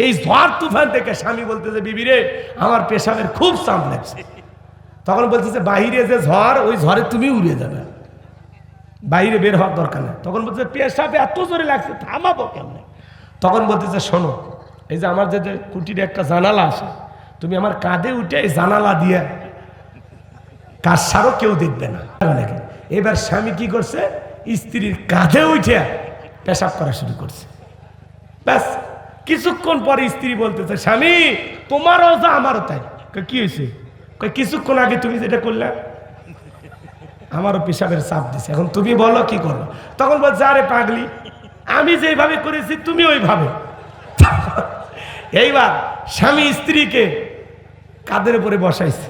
এই ঝড় তুফান থেকে স্বামী বলতেছে বিবি রে আমার পেশাবের খুব চাপ লাগছে। তখন বলতেছে বাহিরে যে ঝড় ওই ঝড়ে তুমি উড়িয়ে যাবে, বাইরে বের হওয়ার দরকার নেই। তখন বলতেছে পেশাবে এত জোরে লাগছে থামাবো কেমনে? তখন বলতেছে শোনো, এই যে আমার যে কুটির একটা জানালা আছে, তুমি আমার কাঁধে উঠে এই জানালা দিয়ে কাজ সারও কেউ দেখবে না। এবার স্বামী কি করছে, স্ত্রীর কাঁধে উঠে পেশাব করা শুরু করছে। ব্যাস কিছুক্ষণ পরে স্ত্রী বলতেছে স্বামী তোমারও যা আমারও তাই। কি হয়েছে? কিছুক্ষণ আগে তুমি যেটা করলে আমারও পেশাবের চাপ দিছে, এখন তুমি বলো কি করবো? তখন বলছে আরে পাগলি, আমি যেভাবে করেছি তুমি ওইভাবে। এইবার স্বামী স্ত্রীকে কাঁধের উপরে বসাইছে।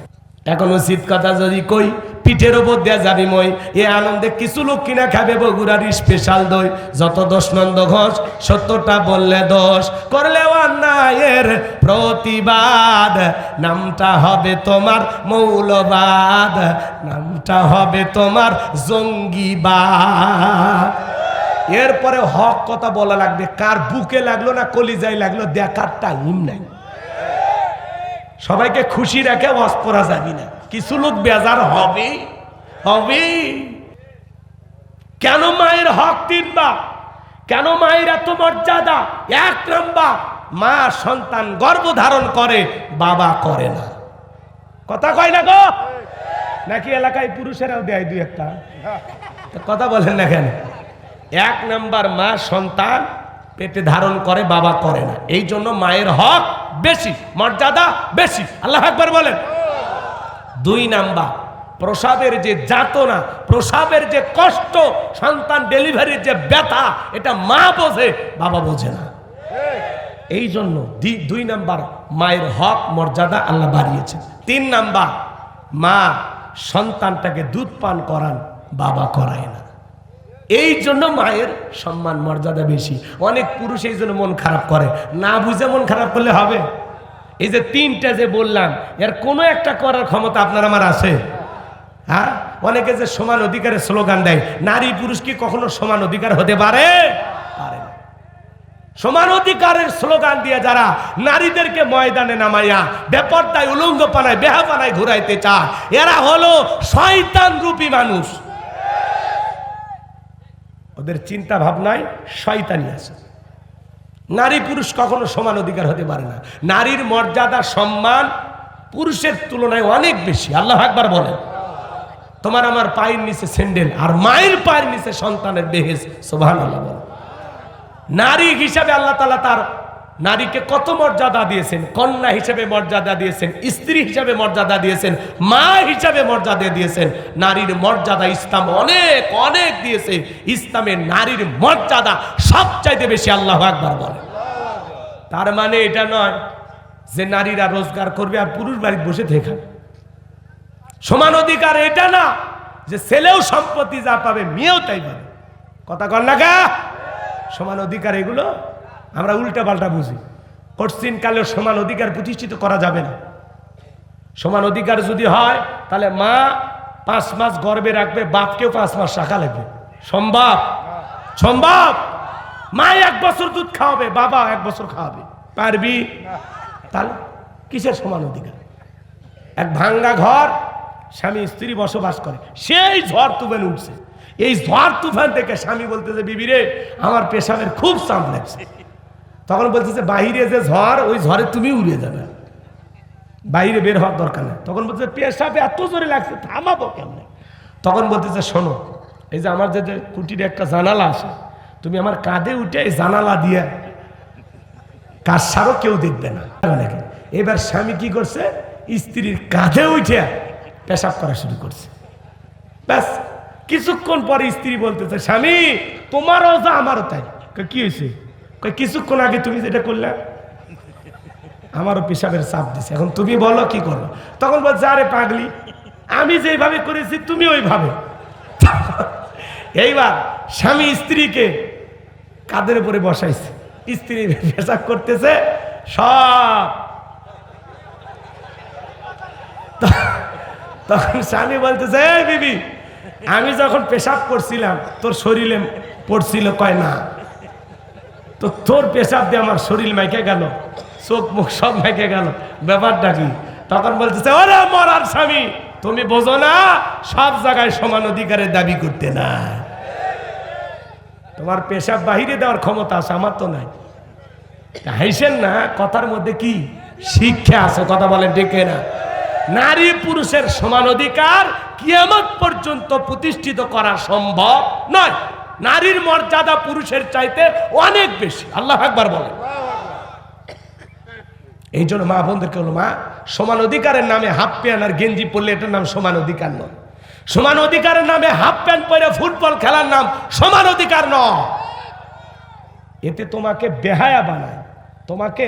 এখন উচিত কথা যদি কই, পিঠের ওপর দেয়া যাবি মই। এ আনন্দে কিছু লোক কিনা খাবে বগুড়ার স্পেশাল দই। যত দোষ নন্দ ঘোষ, সত্যটা বললে দোষ, করলে অন্যায়ের প্রতিবাদ। নামটা হবে তোমার মৌলবাদ, নামটা হবে তোমার জঙ্গিবাদ। এরপরে হক কথা বলা লাগবে, কার বুকে লাগলো না কলিজায় লাগলো দেখার টাইম নাই। সবাইকে খুশি রেখে ওয়াজ করা যাবি না, কিছু লোক বেজার হবে হবে। কেন মায়ের হক 3 ভাগ? কেন মায়ের এত মর্যাদা? 1 নাম্বার, মা সন্তান গর্ভধারণ করে, বাবা করে না। কথা কয় না গো? নাকি এলাকায় পুরুষেরাও দেয় 2-1টা? কথা বলেন না কেন? 1 নাম্বার, মা সন্তান পেটে ধারণ করে, বাবা করে না। এই জন্য মায়ের হক বেশি, মর্যাদা বেশি। আল্লাহু আকবার বলেন। 2 নাম্বার, প্রসবের যে যাতনা, প্রসবের যে কষ্ট, সন্তান ডেলিভারির যে ব্যথা, এটা মা বোঝে, বাবা বোঝে না। এই জন্য 2 নাম্বার মায়ের হক মর্যাদা আল্লাহ বাড়িয়েছে। 3 নাম্বার, মা সন্তানটাকে দুধ পান করান, বাবা করায় না। এই জন্য মায়ের সম্মান মর্যাদা বেশি। অনেক পুরুষ এই জন্য মন খারাপ করে, না বুঝে মন খারাপ করলে হবে? এই যে 3টা যে বললাম, এর কোনো একটা করার ক্ষমতা আপনার আমার আছে? হ্যাঁ, অনেকে যে সমান অধিকারের স্লোগান দেয়, নারী পুরুষ কি কখনো সমান অধিকার হতে পারে? পারে না। সমান অধিকারের স্লোগান দিয়ে যারা নারীদেরকে ময়দানে নামাইয়া বেপরদায় উলঙ্গ পানায় বেহাপানায় ঘুরাইতে চায়, এরা হলো শয়তান রূপী মানুষ। ওদের চিন্তা ভাবনায় শয়তানি আছে। নারী পুরুষ কখনো সমান অধিকার হতে পারে না। নারীর মর্যাদা সম্মান পুরুষের তুলনায় অনেক বেশি। আল্লাহু আকবার বলেন। তোমার আমার পায়ের নিচে স্যান্ডেল, আর মায়ের পায়ের নিচে সন্তানের বেহেশত। সুবহানাল্লাহ বলেন। নারী হিসাবে আল্লাহ তাআলা তার নারীকে কত মর্যাদা দিয়েছেন, কন্যা হিসেবে মর্যাদা দিয়েছেন, স্ত্রী হিসেবে মর্যাদা দিয়েছেন, মা হিসেবে মর্যাদা দিয়েছেন। নারীর মর্যাদা ইসলাম অনেক অনেক দিয়েছে। ইসলামের নারীর মর্যাদা সবচাইতে বেশি। আল্লাহু আকবার বলে। তার মানে এটা নয় যে নারীরা রোজগার করবে আর পুরুষ বাড়িতে বসে থেকে। সমান অধিকার এটা না যে ছেলেও সম্পত্তি যা পাবে মেয়েও তাই পাবে। কথা কর না কা? সমান অধিকার এগুলো আমরা উল্টা পাল্টা বুঝি। কঠিন কালে সমান অধিকার প্রতিষ্ঠিত করা যাবে না। সমান অধিকার যদি হয় তাহলে মা 5 মাস গর্ভে রাখবে, বাপকেও 5 মাস রাখা লাগবে। সম্ভব? সম্ভব? মা 1 বছর দুধ খাওয়াবে, বাবা 1 বছর খাওয়াবে, পারবি? তাহলে কিসের সমান অধিকার? এক ভাঙ্গা ঘর, স্বামী স্ত্রী বসবাস করে, সেই ঝড় তুফান উঠছে। এই ঝড় তুফান থেকে স্বামী বলতেছে বিবি রে আমার পেশাবের খুব চাপ লাগছে। তখন বলতেছে বাহিরে যে ঝড় ওই ঝড়ে তুমি উড়িয়ে যাবে, বাইরে বের হওয়ার দরকার নেই। তখন বলতেছে পেশাবে এত জোরে লাগছে থামাবো কেমনে? তখন বলতেছে শোনো, এই যে আমার যে কুটির একটা জানালা আছে, তুমি আমার কাঁধে উঠে এই জানালা দিয়ে কাজ সারও কেউ দেখবে না। এবার স্বামী কি করছে, স্ত্রীর কাঁধে উঠে পেশাব করা শুরু করছে। ব্যাস কিছুক্ষণ পরে স্ত্রী বলতেছে স্বামী তোমারও যা আমারও তাই। কি হয়েছে? কিছুক্ষণ আগে তুমি যেটা করলে আমারও পেশাবের চাপ দিছে, এখন তুমি বলো কি করবো? তখন বলছে আরে পাগলি, আমি যেভাবে করেছি তুমি ওইভাবে। এইবার স্বামী স্ত্রীকে কাঁধের উপরে বসাইছে, স্ত্রী পেশাব করতেছে সব। তখন স্বামী বলতেছে এই বিবি আমি যখন পেশাব করছিলাম তোর শরীরে পড়ছিল? কয় না। তো তো তোর পেশাব দিয়ে আমার শরীর মাইকে গেল, চোখ মুখ সব মাইকে গেল, ব্যাপারটা কি? তখন বলতেছে, ওরে মরার স্বামী, তুমি বোঝো না সব জায়গায় সমান অধিকারের দাবি করতে না। তোমার পেশাব বাহিরে দেওয়ার ক্ষমতা আছে, আমার তো নাই। হাইছেন না, কথার মধ্যে কি শিক্ষা আছে? কথা বলেন ঠিক না? নারী পুরুষের সমান অধিকার কিয়ামত পর্যন্ত প্রতিষ্ঠিত করা সম্ভব নয়। নারীর মর্যাদা পুরুষের চাইতে অনেক বেশি। আল্লাহু আকবার বলেন। এই জন্য মা বোনদেরকে হলো, মা, সমান অধিকারের নামে হাফ প্যান্ট আর গেঞ্জি পরলে এটার নাম সমান অধিকার নয়। সমান অধিকারের নামে হাফ প্যান্ট পরে ফুটবল খেলার নাম সমান অধিকার নয়। এতে তোমাকে বেহায়া বানায়, তোমাকে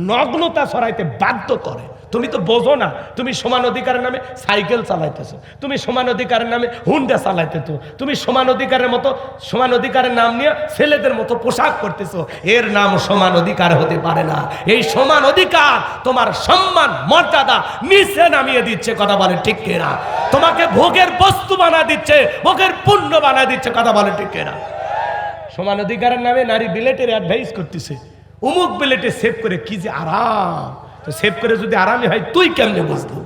নগ্নতা ছড়াইতে বাধ্য করে। তুমি তো বোঝো না, তুমি সমান অধিকারের নামে সাইকেল চালাইতেছো, তুমি সমান অধিকারের নামে হুন্ডা চালাইতেছো, তুমি সমান অধিকারের মতো সমান অধিকারের নাম নিয়ে ছেলেদের মতো পোশাক করতেছো। এর নাম সমান অধিকার হতে পারে না। এই সমান অধিকার তোমার সম্মান মর্যাদা নিচে নামিয়ে দিচ্ছে। কথা বলে ঠিক কিনা? তোমাকে ভোগের বস্তু বানা দিচ্ছে, ভোগের পুণ্য বানা দিচ্ছে। কথা বলে ঠিক কিনা? সমান অধিকারের নামে নারী বিলেটের অ্যাডভাইস করতেছে, অমুক বিলেটে সেভ করে কি যে আরাম। তো সেভ করে যদি আরামই হয়, তুই কেমনে বুঝলি?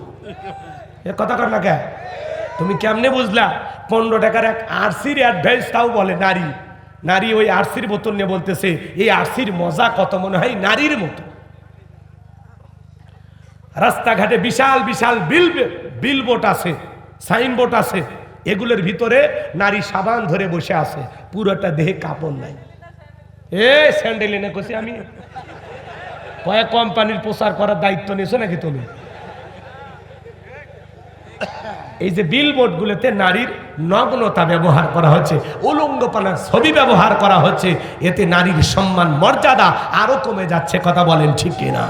এ কথা কর না কে? তুমি কেমনে বুঝলা? 15 টাকার এক আরসির অ্যাডভাইস, তাও বলে নারী। নারী ওই আরসির বোতল নিয়ে বলতেছে, এই আরসির মজা কত, মনে হয় নারীর মতো। রাস্তাঘাটে বিশাল বিশাল বিলবোর্ড আছে, সাইনবোর্ড আছে, এগুলোর ভিতরে নারী সাবান ধরে বসে আছে, পুরোটা দেহে কাপড় নাই। এ স্যান্ডেল এনে কছি আমি, কয়েক কোম্পানির প্রচার করার দায়িত্ব নিয়েছো নাকি তুমি? এই যে বিলবোর্ড গুলোতে নারীর নগ্নতা ব্যবহার করা হচ্ছে, উলঙ্গপনার ছবি ব্যবহার করা হচ্ছে, এতে নারীর সম্মান মর্যাদা আরো কমে যাচ্ছে। কথা বলেন ঠিক কিনা?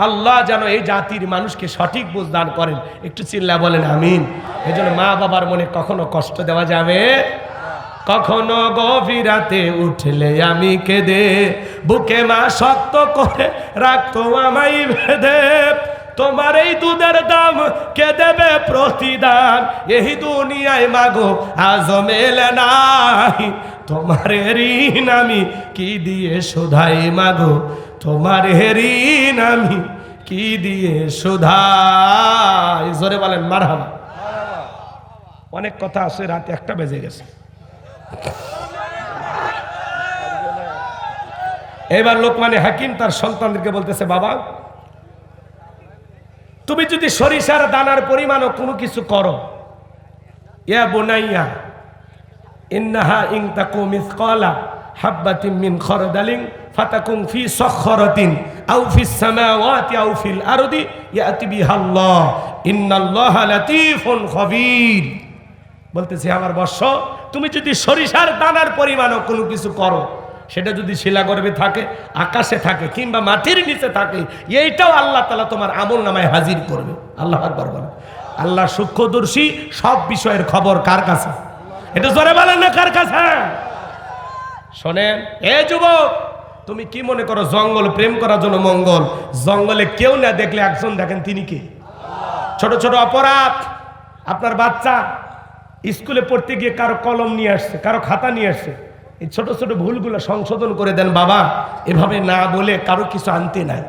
আল্লাহ যেন এই জাতির মানুষকে সঠিক বুঝ দান করেন। একটু চিল্লা বলেন আমিন। এই জন্য মা বাবার মনে কখনো কষ্ট দেওয়া যাবে। কখনো গভীর রাতে উঠলে আমি কেঁদে, বুকে মা শক্ত করে রাখতো আমায় বেঁধে। তোমার এই দুধের দাম কে দেবে প্রতিদান, এই দুনিয়ায় মাগো আজ মেলে নাই। তোমার ঋণ আমি কি দিয়ে শোধাই মাগো, তোমার ঋণ আমি কি দিয়ে শোধাই। জোরে বলেন মারহাবা। অনেক কথা আছে, রাতে 1টা বেজে গেছে। এবার লোকমানে হাকিম তার সন্তানদেরকে বলতেছে, বাবা, তুমি যদি সরিষার দানার পরিমাণও কোনো কিছু করো, ইয়া বুনাইয়া ইন্নাহা ইন তাকু মিসকালা হাববাতিন মিন খরদালিন ফাতাকুন ফি সখরাতিন আও ফিস সামাওয়াতি আও ফিল আরদি ইয়াতি বিহাল্লাহ ইন্নাল্লাহা লাতীফুন খবীর। বলতেছে, আমার বৎস, তুমি যদি সরিষার দানার পরিমাণও কোনো কিছু করো, সেটা যদি শিলাগর্ভে থাকে, আকাশে থাকে, কিংবা মাটির নিচে থাকে, এইটাও আল্লাহ তাআলা তোমার আমল নামায় হাজির করবে। আল্লাহ আকবার বলেন। আল্লাহ সূক্ষ্মদর্শী, সব বিষয়ের খবর কার কাছে? এটা জোরে বলেন না, কার কাছে? শোনেন এ যুবক, তুমি কি মনে করো জঙ্গল প্রেম করার জন্য মঙ্গল? জঙ্গলে কেউ না দেখলে একজন দেখেন, তিনি কে? ছোট ছোট অপরাধ। আপনার বাচ্চা স্কুলে পড়তে গিয়ে কারো কলম নিয়ে আসছে, কারো খাতা নিয়ে আসছে, এই ছোট ছোট ভুলগুলো সংশোধন করে দেন। বাবা, এভাবে না বলে কারো কিছু আনতে নাই।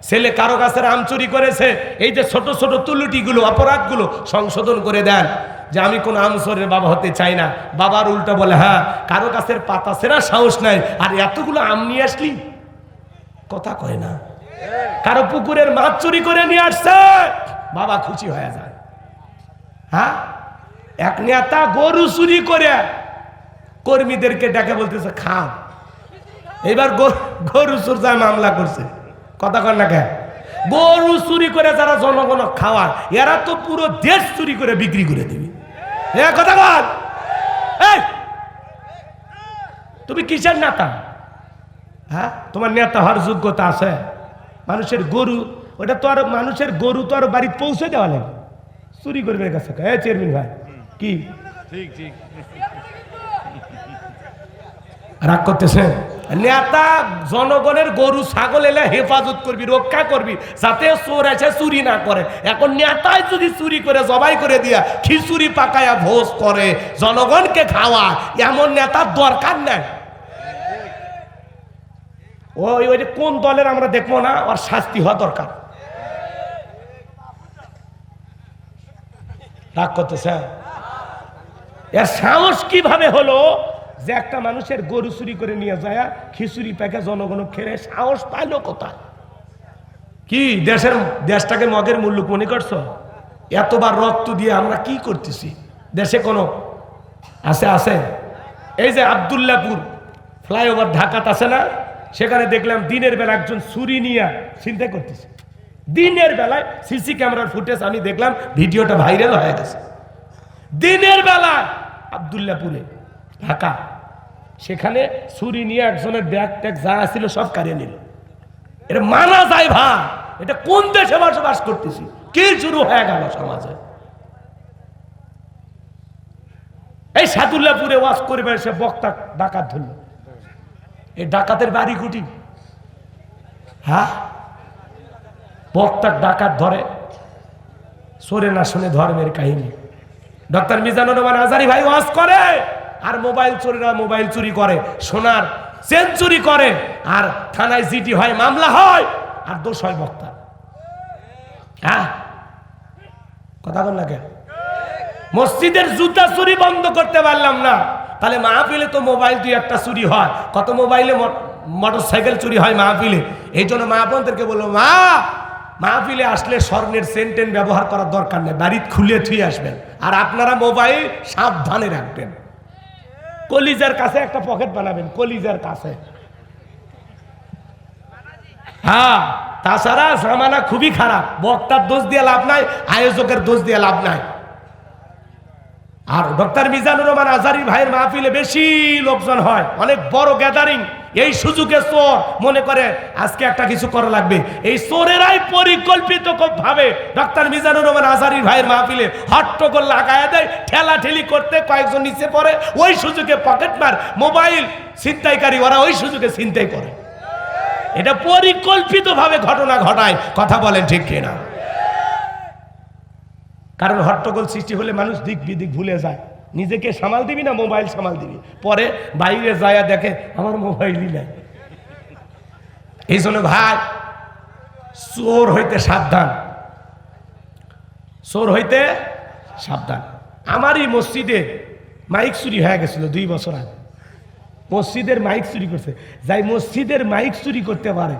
ছেলে কারো গাছের আম চুরি করেছে, এই যে ছোট ছোট তুলুটিগুলো, অপরাধগুলো সংশোধন করে দেন, যে আমি কোন আম চোরের বাবা হতে চাই না। বাবার উল্টা বলে, হ্যাঁ, কারো গাছের পাতা ছেঁড়ার সাহস নাই, আর এতগুলো আম নিয়ে আসলি? কথা কয় না। কারো পুকুরের মাছ চুরি করে নিয়ে আসছে, বাবা খুশি হয়ে যায়। হ্যাঁ, এক নেতা গরু চুরি করে কর্মীদেরকে ডেকে বলতেছে, খাও। এবার গরু চোর যায় মামলা করছে। কথা কর না কে? গরু চুরি করে যারা জনগণ খাওয়ায়, এরা তো পুরো দেশ চুরি করে বিক্রি করে দিবি। কথা বল। তুমি কিসের নেতা? হ্যাঁ, তোমার নেতা হওয়ার যোগ্যতা আছে? মানুষের গরু, ওটা তো আর মানুষের গরু তো আর বাড়ি পৌঁছে দেওয়া লাগে, চুরি করবে কাছে। চেয়ারম্যান ভাই কি ঠিক ঠিক রাগ করতেছে? নেতা জনগণের গরু ছাগল এলে হেফাজত করবি, রক্ষা করবি, যাতে চোর এসে চুরি না করে। এখন নেতাই যদি চুরি করে জবাই করে দিয়া খিচুড়ি পাকায়া ভোজ করে, জনগণকে খাওয়া, এমন নেতার দরকার নাই। ওই ওই যে কোন দলের আমরা দেখবো না, ওর শাস্তি হওয়া দরকার। রাগ করতেছে, এর সাহস কিভাবে হলো যে একটা মানুষের গরু চুরি করে নিয়ে যায় খিচুড়ি প্যাকে জনগণ খেয়ে, সাহস পাইলো কোথায়? কি দেশটাকে মগের মূল্য মনে করছো? এতবার রক্ত দিয়ে আমরা কি করতেছি? দেশে কোনো আছে? এই যে আব্দুল্লাহপুর ফ্লাইওভার ঢাকাতে আছে না, সেখানে দেখলাম দিনের বেলা একজন ছুরি নিয়ে চিন্তা করতেছে। দিনের বেলায় সিসি ক্যামেরার ফুটেজ আমি দেখলাম, ভিডিওটা ভাইরাল হয়ে গেছে। দিনের বেলা আব্দুল্লাহপুরে ঢাকা, সেখানে ছুরি নিয়ে একজনের ব্যাগ ট্যাগ যা ছিল সব কারিয়ে নিল। এটা মানা যায় ভাই? এটা কোন দেশে বসবাস করতেছি? কি শুরু হয়ে গেল সমাজে? এই সাদুল্লাহপুরে ওয়াজ করবে সে বক্তা ডাকাত ধরল। এই ডাকাতের বাড়ি কুটি, হ্যাঁ বক্তা ডাকাত ধরে, সরে না শুনে ধর্মের কাহিনী। ডক্টর মিজানুর রহমান আজারি ভাই ওয়াজ করে, আর মোবাইল চোরেরা মোবাইল চুরি করে, সোনার চেন চুরি করে, আর থানায় জিডি হয়, মামলা হয়, আর দোষ হয় বক্তা। হ্যাঁ কথা বল লাগে। মসজিদের জুতা চুরি বন্ধ করতে পারলাম না, তাহলে মাহফিলে তো মোবাইল দুই একটা চুরি হয়, কত মোবাইলে মোটরসাইকেল চুরি হয় মাহফিলে। এই জন্য মা বোনদেরকে বললো, মাহফিলে আসলে স্বর্ণের সেন্টেন ব্যবহার করার দরকার নেই, বাড়িতে খুলে থুয়ে আসবেন, আর আপনারা মোবাইল সাবধানে রাখবেন। কলিজার কাছে একটা পকেট বানাবেন, কলিজার কাছে। হ্যাঁ, তাছাড়া জামানা খুবই খারাপ, বক্তার দোষ দিয়ে লাভ নাই, আয়োজকের দোষ দিয়ে লাভ নাই। আর ডক্টর মিজানুর রহমান আজারি ভাইয়ের মাহফিলে বেশি লোকজন হয়, অনেক বড় গ্যাদারিং। এই সুযোগে চোর মনে করে আজকে একটা কিছু করা লাগবে, এই চোরেরাই পরিকল্পিত ভাবে ডক্টর মিজানুর রহমান আজারি ভাইয়ের মাহফিলে হট্টগোল লাগায় দেয়, ঠেলাঠেলি করতে কয়েকজন নিচে পড়ে, ওই সুযোগে পকেটমার মোবাইল ছিনতাইকারী ওরা ওই সুযোগে ছিনতাই করে। এটা পরিকল্পিত ভাবে ঘটনা ঘটায়। কথা বলেন ঠিক কিনা? কারণ হট্টগোল সৃষ্টি হলে মানুষ দিক বিদিক ভুলে যায়, নিজেকে সামাল দিবি না মোবাইল সামাল দিবি, পরে বাইরে যায় দেখে আমার মোবাইলই নাই। এই জন্য ভাই চোর হইতে সাবধান, চোর হইতে সাবধান। আমারই মসজিদে মাইক চুরি হয়ে গেছিল 2 বছর আগে, মসজিদের মাইক চুরি করছে। যাই মসজিদের মাইক চুরি করতে পারে,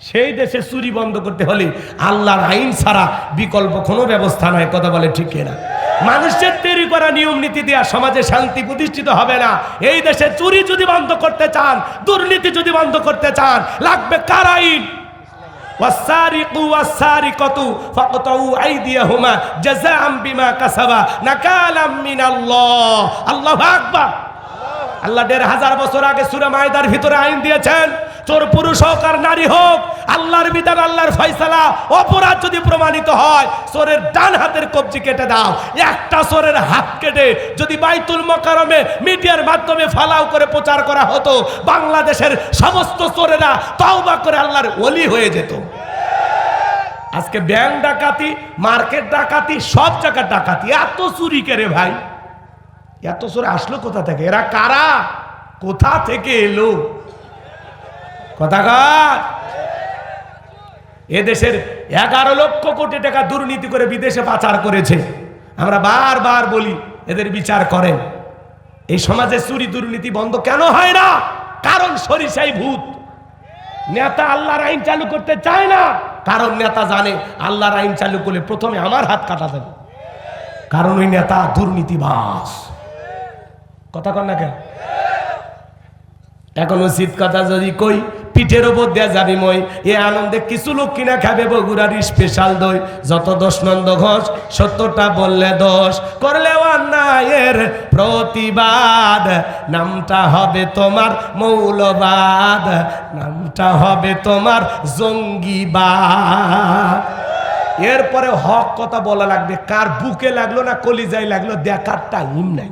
সেই দেশে চুরি বন্ধ করতে হলে আল্লাহর আইন ছাড়া বিকল্প কোনো ব্যবস্থা নাই। কথা বলে ঠিক কিনা? মানুষের তৈরি করা নিয়ম নীতি দেওয়া সমাজে শান্তি প্রতিষ্ঠিত হবে না। এই দেশে চুরি যদি বন্ধ করতে চান, দুর্নীতি যদি বন্ধ করতে চান, লাগবে কার আইন? ওয়াসারিকু ওয়াসারিকাতু ফাকতাউ আইদিয়াহুমা জাযাআম বিমা কাসাবা নাকালাম মিনাল্লাহ। আল্লাহু আকবার। আল্লাহ 1500 বছর আগে সূরা মায়দার ভিতরে আইন দিয়েছেন, চোর পুরুষ হোক আর নারী হোক, আল্লাহর বিধান আল্লাহর ফয়সালা, অপরাধ যদি প্রমাণিত হয় চোরের ডান হাতের কবজি কেটে দাও। একটা চোরের হাত কেটে যদি বাইতুল মোকাররমে মিডিয়ার মাধ্যমে ফালাও করে প্রচার করা হতো, বাংলাদেশের সমস্ত চোরেরা তওবা করে আল্লাহর ওলি হয়ে যেত। আজকে ব্যাংক ডাকাতি, মার্কেট ডাকাতি, সব জায়গার ডাকাতি। এত চুরি করে ভাই, এত চোর আসলো কোথা থেকে? এরা কারা, কোথা থেকে এলো? কথাকার এদেশের 11 লক্ষ কোটি টাকা দুর্নীতি করে বিদেশে পাচার করেছে। আমরা বারবার বলি এদের বিচার করেন। এই সমাজে চুরি দুর্নীতি বন্ধ কেন হয় না? কারণ সরিষাই ভূত। নেতা আল্লাহর আইন চালু করতে চায় না, কারণ নেতা জানে আল্লাহর আইন চালু করলে প্রথমে আমার হাত কাটা যাবে, কারণ ওই নেতা দুর্নীতিবাজ। কথা কন না কেন? এখন উচিত কথা যদি কই, পিঠের ওপর দেয়া যাবি মই, এ আনন্দে কিছু লোক কিনা খাবে বগুড়ার স্পেশাল দই। যত দোষ নন্দ ঘোষ, সত্যটা বললে দোষ, করলে অন্যায়ের প্রতিবাদ, নামটা হবে তোমার মৌলবাদ, নামটা হবে তোমার জঙ্গিবাদ। এরপরে হক কথা বলা লাগবে, কার বুকে লাগলো না কলিজায় লাগলো দেখার টাইম নাই।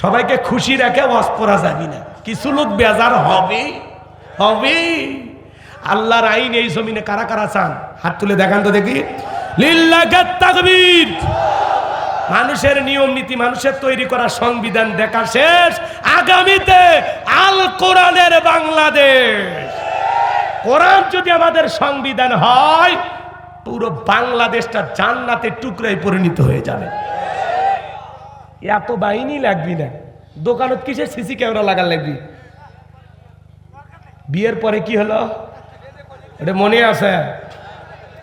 সবাইকে খুশি রেখে ওয়াজ করা যাবে না, কিছু লোক বেজার হবে হবে। আল্লাহর আইন এই জমিনে কারা কারা চান? হাত তুলে দেখান তো দেখি। লিল্লাহি তাকবীর, মানুষের নিয়ম নীতি, মানুষের তৈরি করা সংবিধান দেখা শেষ। আগামীতে আল কোরআনের বাংলাদেশ। কোরআন যদি আমাদের সংবিধান হয়, পুরো বাংলাদেশটা জান্নাতের টুকরায় পরিণত হয়ে যাবে। এত বাহিনী লাগবি না, দোকানত কিসে সিসি ক্যামেরা লাগার লাগবি? বিয়ের পরে কি হলো, এটা মনে আছে?